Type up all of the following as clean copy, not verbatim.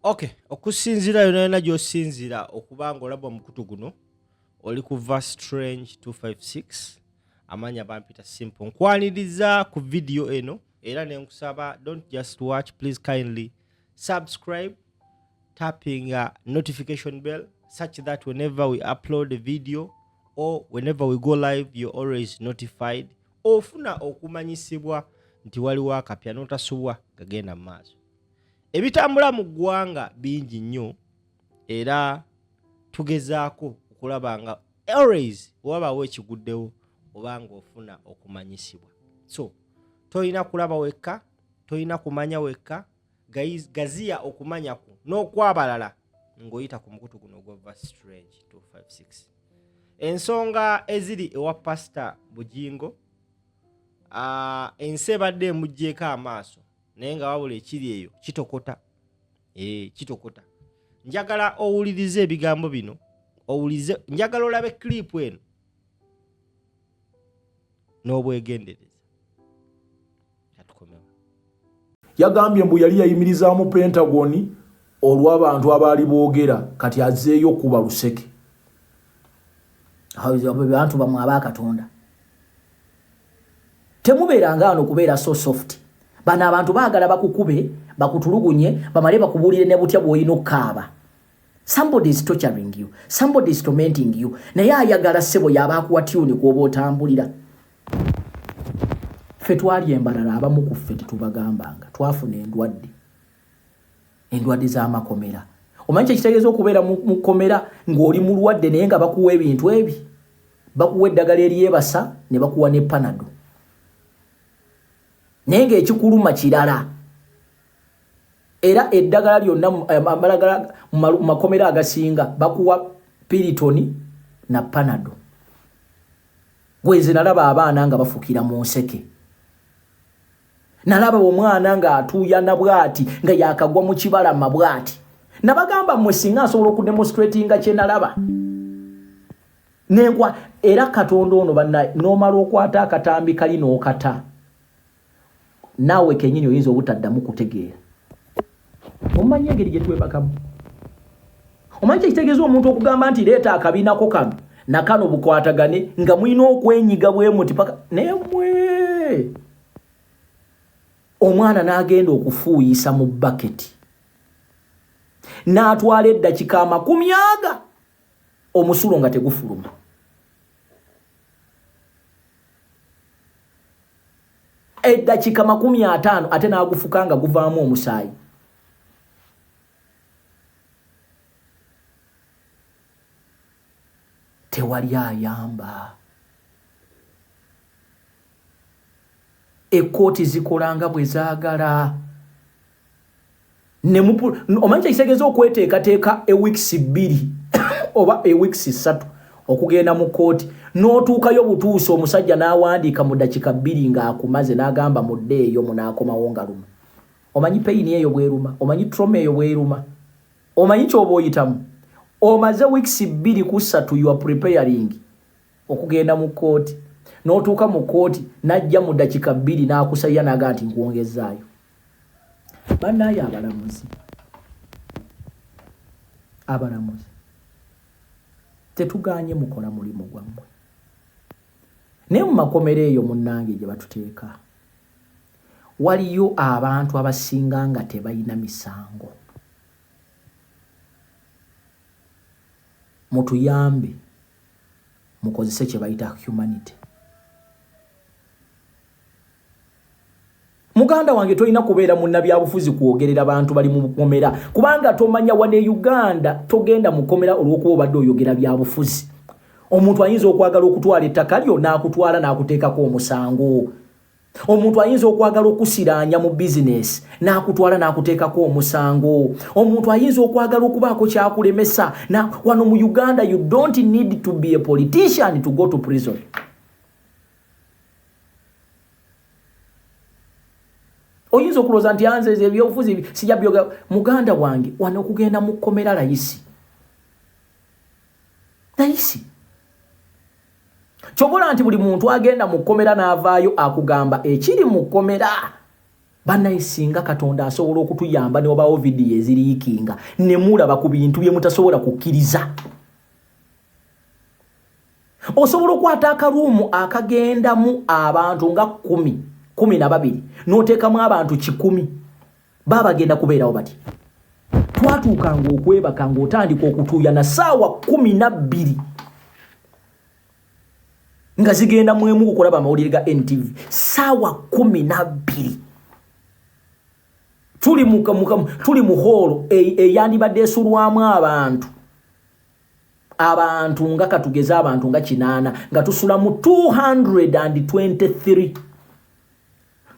Okay, okusinzira yona gy'osinzira okubanga olaba omukutu guno oli ku verse strange 256 amanya bampita simple nkwaniriza ku video eno era nenkusaba don't just watch, please kindly subscribe tapping notification bell such that whenever we upload a video or whenever we go live you're always notified ofuna okumanyisibwa nti waliwo akapya notasubwa gagenda mu maaso. Ebitambula mu ggwanga bingi nnyo era tugezaako okulaba nga always wabawo ekiguddewo obanga ofuna okumanyisibwa. So toyina kulaba wekka, toyina kumanya wekka, gaziya okumanyaku n'okwabalala ng'oyita ku mukutu guno gwa verse strange 256. Ensonga eziri ewa Pastor Bugingo ensi ebadde emuggyeko amaaso naye nga wabula ekiri eyo kitokota. Kitokota. Njagala owulirize ebigambo bino, owulize, njagala olabe clip eno n'obwegendereza. Katukomewo. Yagambye mbu yali yayimirizaamu Pentagon olw'abantu abaali boogera kati azzeeyo kuba luseke. Abantu bamwe abakatonda temubeeranga wano kubeera so soft. Bano abantu baagala bakukube bakutulugunye bamale bakubuulire ne butya bw'olina okukaaba. Somebody is torturing you, somebody is tormenting you. Naye ayagala ssebo yaba akuwa tune kw'oba otambulira. Ffe twali embalala abamu ku ffe tetubagambanga twafuna endwadde z'amakomera. Omanyi kyekitegeeza okubeera mu komera ng'oli mulwadde naye nga bakuwa ebintu ebi, bakuwa eddagala eryebasa ne bakuwa ne panado naye ng'ekikuluma kirala. Era eddagala lyonna mu makomera agasinga bakuwa piritoni na panado. Gweze nalaba abaana nga bafukira mu nseke, nalaba omwana ng'atuuyana bw'ati nga yakagwa mu kibalama bw'ati. Nabagamba mmwe singa nsobola okudemonstratinga kye nalaba nenkwa. Era Katonda ono bannaye n'omala okwata akatambi kali n'okata naawe kennyini oyinza obutaddamu kutegeera. Omanyi engeri gye twebakamu? Omanyi kyekitegeeza omuntu okugamba nti leeta akabiinako kano na kano bukwatagane nga mulina okwenyiga bwe muti paka nemwe. Omwana n'agenda okufuuyisa mu baketi n'atwala eddakiika 40 omusulo nga tegufuluma. Eddakiika 50 ate n'agufuka nga guvaamu omusaayi. Tewali ayamba. Ekkooti zikolanga bwe zaagala. Omanyi kyekitegeeza okweteekateeka ewiikisi 2 oba ewiikisi 3 okugenda mu kkooti n'otuukayo butuusi omusajja n'awandiika mu ddakiika 2 ng'akumaze n'agamba mudde eyo munaakomawo nga luma. Omanyi peyini eyo bweruma, omanyi trauma eyo bweruma, omanyi ky'oba oyitamu. Omaze wiikisi 2 ku 3 you are preparing okugenda mu kkooti n'otuuka mu kkooti n'ajja mu ddakiika 2 n'akusayya n'aga nti nkuwongezaayo. Bannaye abalamuzi tetuganye mukola mulimu gwammwe. Naye mu makomero eyo munnange gye batuteeka waliyo abantu abasinga nga tebalina misango. Mutuyambe mukozese kye bayita humanity. Muganda wange toyina kubeera munnabyabufuzi kwogerera abantu bali mu komera kubanga tomanya wane Uganda togenda mu komera olw'okuba obadde oyogera byabufuzi. Omuntu ayinza okwagala okutwala ettaka lyo n'akutwala n'akuteekako omusango. Omuntu ayinza okwagala okusiraanya mu bizinesi n'akutwala n'akuteekako omusango. Omuntu ayinza okwagala okubaako kyakulemesa. Wano mu Uganda you don't need to be a politician to go to prison. Oyinza okulooza nti anze ebyobufuzi sijja byoga. Muganda wange wano okugenda mu kkomera layisi. Kyobola nti buli muntu agenda mu kkomera n'avaayo akugamba ekiri mu kkomera Banaye singa Katonda asobola okutuyamba ne obawo video eziriikinga ne mulaba ku bintu bye mutasobola kukkiriza. Osobola okwata akaruumu akagendamu abantu nga 12 n'oteekamu abantu 100 babagenda kubeerawo bati. Twatuukanga okwebaka ng'otandika okutuuya na ssaawa 12 nga zigenda mwemu kukulaba amawulire ga NTV. Ssaawa 12 tuli mu hall eyandibadde esulwamu abantu nga katugeza abantu nga 8 nga tusula mu 223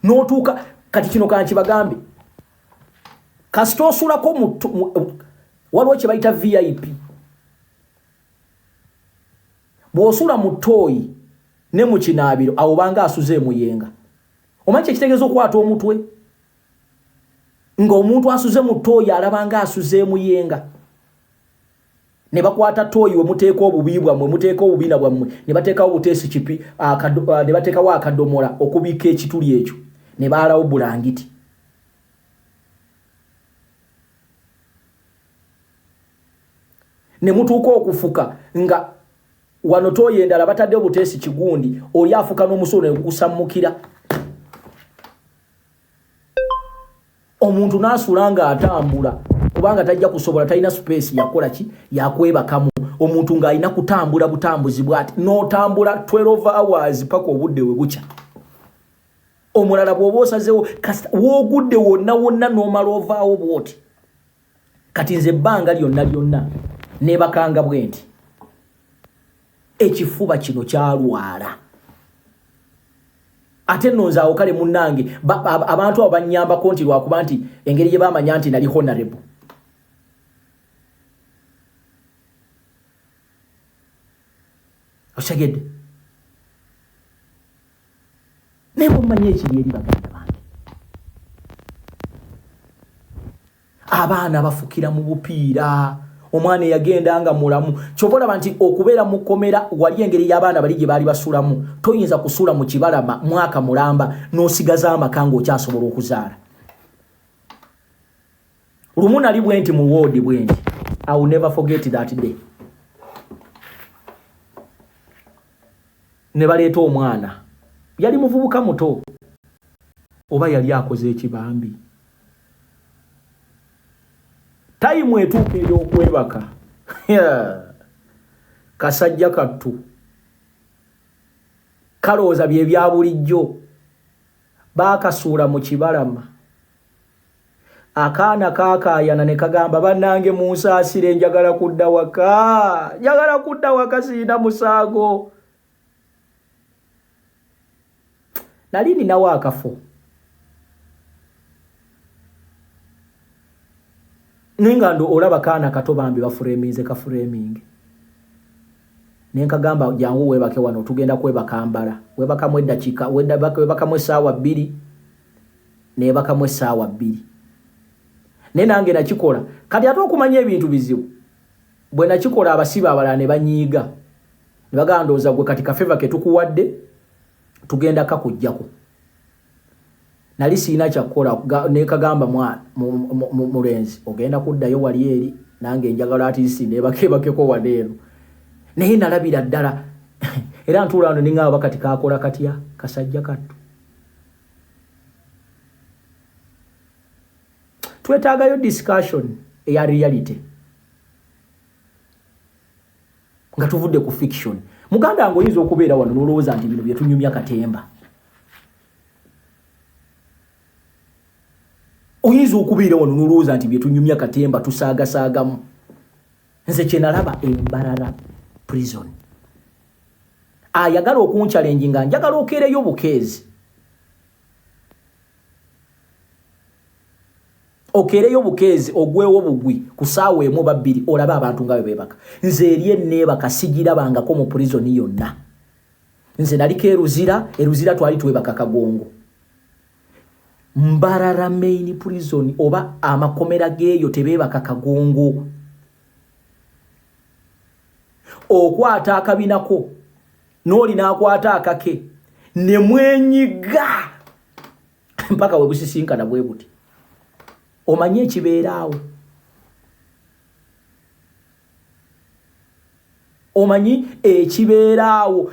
n'otuuka kati kino kankibagambe kasito osulako waliwo kye bayita VIP. Bw'osula mu ttooyi ne mu kinaabiro awo banga asuze muyenga. Omanyi ekitegeeza okwata omutwe ng'omuntu asuze mu ttooyi alabanga asuze muyenga. Ne bakwata ttooyi we muteeka obubi bwammwe muteeka obubina bwammwe ne bateekawo buteesi kipi ne bateekawo akadomola okubika ekituli ekyo ne baalawo bulangiti. Ne mutuuka okufuka nga wano ttooyi endala batadde obuteesi kigundi oli afuka n'omusolo ne gukusammukira. Omuntu n'asula nga atambula kubanga tajja kusobola talina space yakola ki yakwebakamu. Omuntu ng'alina kutambula butambuzi bw'ati n'otambula 12 hours paka obudde we bukya. Omulala bw'oba osazeewo w'ogudde wonna n'omala ovaawo bw'oti. Kati nze ebbanga lyonna neebakanga bwe nti ekifuba kino kyalwala. Ate nno nzaawo kale munnange abantu abo bannyambako nti lwakuba nti engeri gye baamanya nti nali honorable. Osegedde naye mumanyi ekiri eri baganda bange. Abaana bafukira mu bupiira. Omwana yagenda nga mulamu. Kyova olaba nti okubeera mu kkomera wali engeri y'abaana bali gye baali basulamu. Toyinza kusula mu kibalama mwaka mulamba n'osigaza amaka ng'okyasobola okuzaala. Lumu nali bwe nti mu woodi bwe nti I will never forget that day. Ne baleeta omwana yali muvubuka muto oba yali akoze ekibambi. Time etuuka ey'okwebaka kasajja kattu kalooza bye bya bulijjo baakasuula mu kibalama. Akaana kaakaayana ne kagamba bannange munsaasire njagala kudda waka siina musaago. Nali ninawo akafo nengando olaba kaana kato bambi bafureminze kafureminge. Nenkagamba jangu webake wano tugenda kwebaka mbala. Webaka mu eddakiika webaka mu essaawa 2 nebaka mu essaawa 2. Ne nange nakikola. Kati ate okumanya ebintu bizibu. Bwe nakikola abasiba abalala ne banyiiga. Ne bagandooza gwe kati kafeva ke tukuwadde tugenda kakujjako. Nali siina kyakola ne kagamba mwana mulenzi ogenda kuddayo wali eri nange njagala atisi nebakebakeko waneeno. Naye nalabira ddala era ntuula wano ningaba kati kakola katya kasajja kattu. Twetaagayo discussion eya reality nga tuvudde ku fiction. Muganda wange oyinza okubeera wano n'olowooza nti bino bye tunyumya katemba. Oyinza okubeera wano n'olowooza nti bye tunyumya katemba tusaagasaagamu. Nze kye nalaba Embarara prison. Ayagala okunchallenge nga njagala okeereyo bukeezi. Okeereyo bukeezi ogwewo bugwi ku ssaawa emu oba 2 olaba abantu nga bebaka. Nze eri enneebaka sigirabangako mu prison yonna. Nze naliko eruzira twali twebaka Kagongo. Mbarara main prison oba amakomera geeyo tebeebaka Kagongo. Okwata akabinako n'oli n'akwata akake ne mwenyiga mpaka we busisinkana bwe buti omanye ekibeeraawo omanyi ekibeeraawo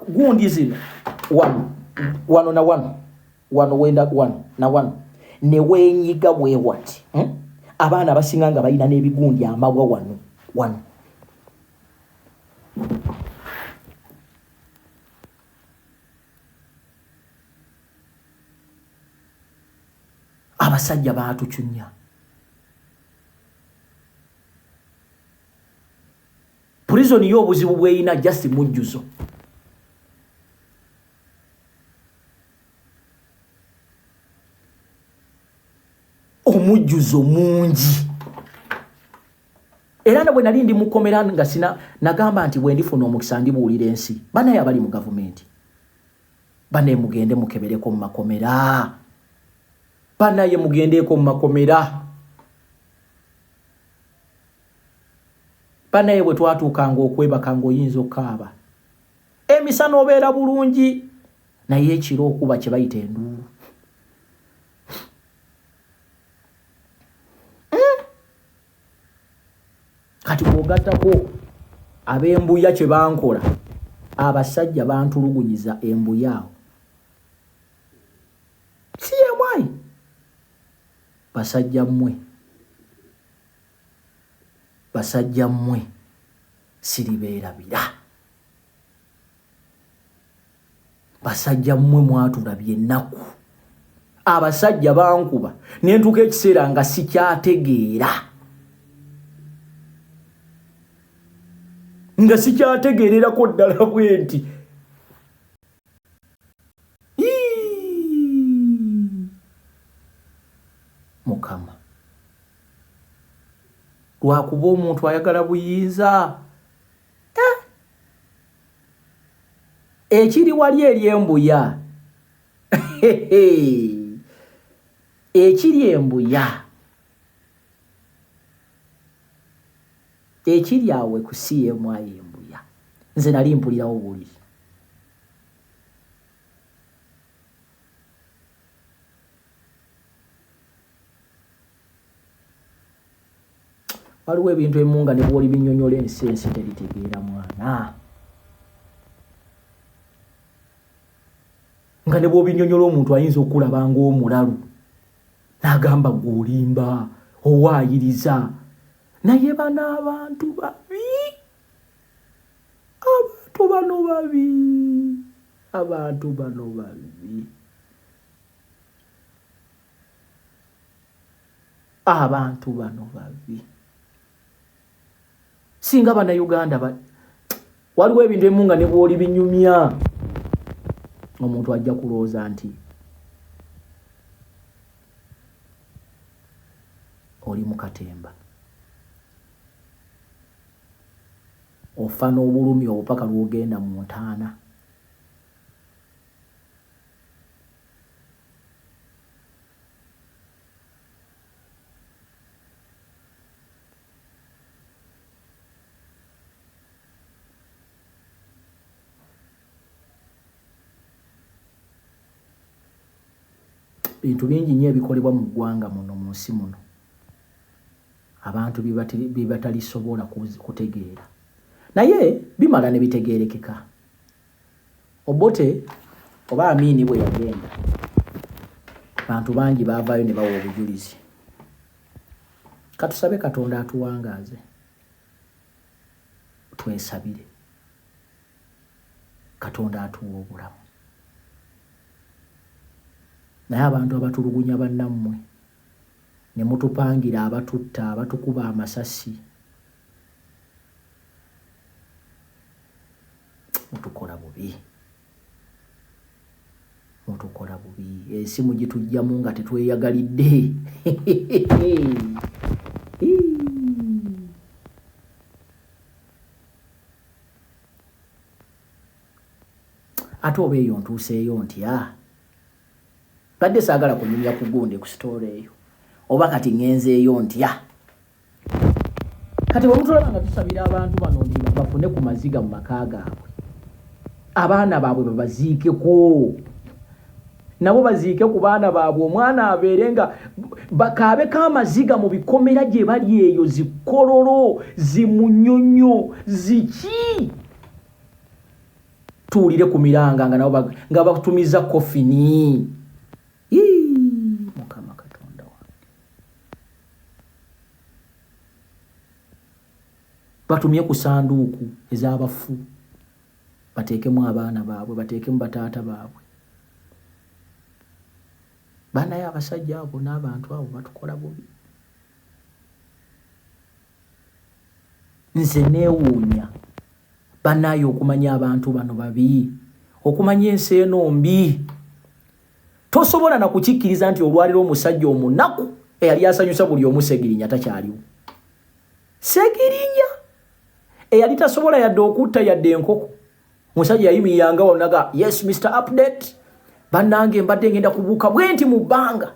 gundi zino wano na wano wenda wano na wano ne wenyiga bwe wati abaana basinga nga balina n'ebigundi amagwa wano abasajja baatucunya prison y'obuzibu bweyina just mujjuzo omujjuzo mungi era na bwe nali ndi mukomera nga nagamba nti bwe ndifuna omukisa ndibuulira ensi banaye abali mu gavumenti banaye mugende mukebereko mu makomera banaye mugendeeko mu makomera banaye bwe twatuukanga okwebaka ng'oyinza okukaaba emisana obeera bulungi naye ekiro okuba kye bayita enduulu kati bw'ogattako ab'embuya kye bankola abasajja bantulugunyiza embuya awo si yemwayi basajja mmwe siribeerabira basajja mmwe mwatulabye ennaku abasajja bankuba nentuka ekiseera nga sikyategeererako ddala bwe nti Mukama lwakuba omuntu ayagala buyinza ekiri wali eri embuya ekiri embuya ekiri awe kusiiyemu ayo embuya nze nali mpulirawo buli waliwo ebintu emunga ne bwoli binyonyola ensi teritegeera mwana nga ne bw'obinyonyola omuntu ayinza okulaba ng'omulalu n'agamba gw'olimba owaayiriza naye bano abantu babi abantu bano babi singa bannayuganda waliwo ebintu emunga ne bw'oli binyumya omuntu ajja kulowooza nti oli mu katemba ofa n'obulumi obupaka lw'ogenda mu ntaana bintu bingi nnyo ebikolebwa mu ggwanga muno mu nsi muno abantu bibatalisobola kutegeera naye bimala ne bitegeerekeka Obote oba Amini bwe yagenda abantu bangi baavaayo ne bawa obujulizi katusabe Katonda atuwangaaze twesabire Katonda atuwa obulamu naye abantu abatulugunya bannammwe ne mutupangira abatutta abatukuba amasasi mutukola bubi ensi mugitujjamu nga tetweyagalidde ate oba eyo ntuuseeyo ntya badde saagala kunyumya ku gundi ku story eyo oba kati ngenzeeyo ntya kati bwe mutulaba nga tusabira abantu bano ndi bafune ku maziga mu maka gaabwe abaana baabwe babaziikeko nabo baziike ku baana baabwe omwana abeere nga bakaabeko amaziga mu bikomera gye bali eyo zikololo zimunyonyo ziki tuwulire ku miranga nga nabo nga batumiza kofini Mukama Katonda wange batumye ku sanduuku ez'abafu bateekemu abaana baabwe bateekemu bataata baabwe banaye abasajja abo n'abantu abo batukola bubi nze neewuunya banaye okumanya abantu bano babi okumanya ensi eno mbi tosobola na kukikkiriza nti olwaliro omusajja omunaku eyali asanyusa buli omu Segirinya takyaliwo Segirinya eyali tasobola yadde okutta yadde enkoko musajja yayimiranga wonaga yes Mr. Update bannange mbadde ngenda kubuuka bwenti mu bbanga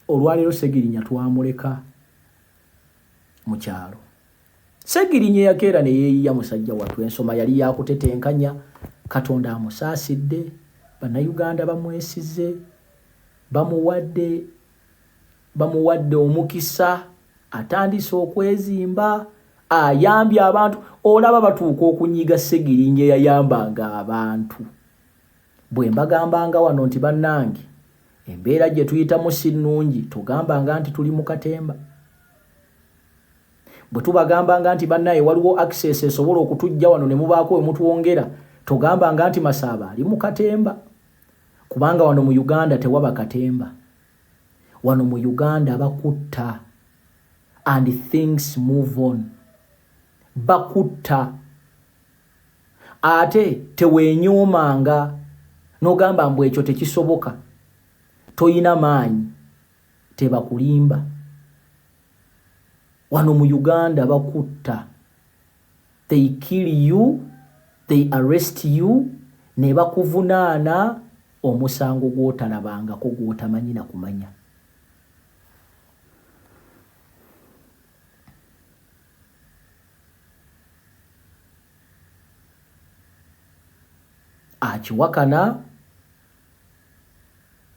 olwaliro Segirinya twamuleka mu kyalo Segirinya yakeera ne yeeyiya musajja wattu ensoma yali yakutetenkanya Katonda amusaasidde bannayuganda bamwesize bamuwadde omukisa atandise okwezimba ayambye abantu olaba batuuka okunyiga Segirinya yayambanga abantu bwe mbagambanga wano nti bannange embeera gye tuyitamu si nnungi tugambanga nti tuli mu katemba bwe tubagambanga nti bannaye waliwo access esobola okutujja wano ne mubaako we mutuwongera tugambanga nti Masaba ali mu katemba kubanga wano mu Uganda tewaba katemba wano mu Uganda bakutta and things move on bakutta ate teweenyoomanga n'ogamba mbu ekyo tekisoboka toyina maanyi tebakulimba wano mu Uganda bakutta they kill you they arrest you ne bakuvunaana omusango gwotalabangako gwotamanyi na kumanya akiwakana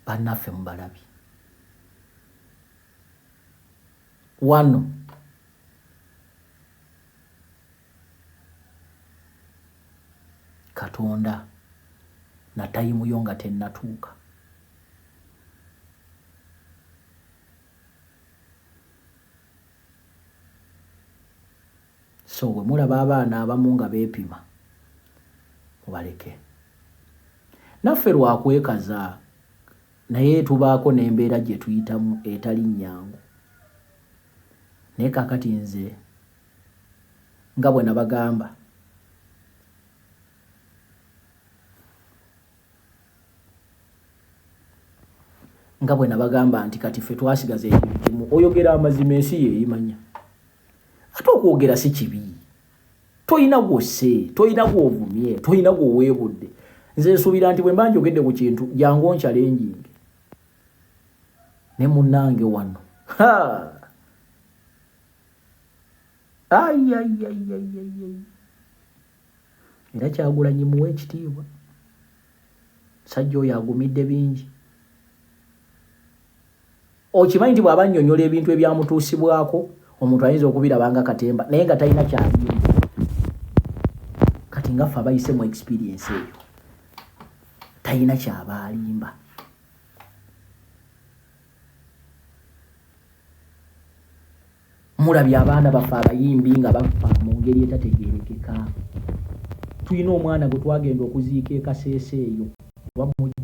bannaffe mubalabi wano Katonda na tayimu yo nga tennatuuka so we mulaba abaana abamu nga beepima mubaleke naffe lwakwekaza naye tubaako n'embeera gye tuyitamu etali nnyangu naye kaakati nze nga bwe nabagamba nti kati ffe twasigaza ekintu kimu oyogera amazima ensi yeeyimanya ate okwogera si kibi toyina gw'osse toyina gw'ovumye toyina gw'oweebudde nze nsuubira nti bwe mba njogedde ku kintu jangu nchalenjinge ne munnange wano era Kyagulanyi muwe ekitiibwa sajja oyo agumidde bingi okimanyi nti bw'aba annyonnyola ebintu ebyamutuusibwako omuntu ayinza okubirabanga katemba naye nga talina kyagimba kati nga ffe abayise mu experience eyo talina kyaba alimba mulabye abaana baffe abayimbi nga bafa mu ngeri etategeerekeka tulina omwana gwe twagenda okuziika e Kaseese eyo oba mujju